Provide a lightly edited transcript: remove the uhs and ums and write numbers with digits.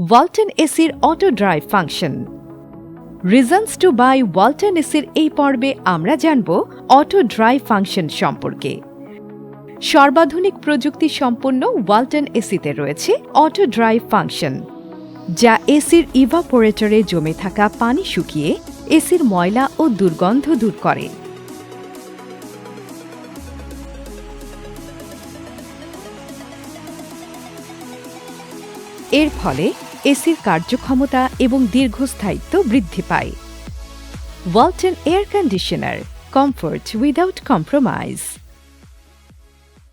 ওয়ালটন এসির auto drive function. Reasons to buy Walton এসির এই পর্বে আমরা জানব অটো ড্রাইভ ফাংশন সম্পর্কে। সর্বাধুনিক প্রযুক্তি সম্পন্ন ওয়ালটন এসিতে রয়েছে অটো ড্রাইভ ফাংশন, যা এসির ইভাপোরেটরে জমে থাকা পানি শুকিয়ে এসির ময়লা ও দুর্গন্ধ দূর করে। এর ফলে এসির কার্যক্ষমতা এবং দীর্ঘস্থায়িত্ব বৃদ্ধি পায়। Walton air conditioner, comfort without compromise.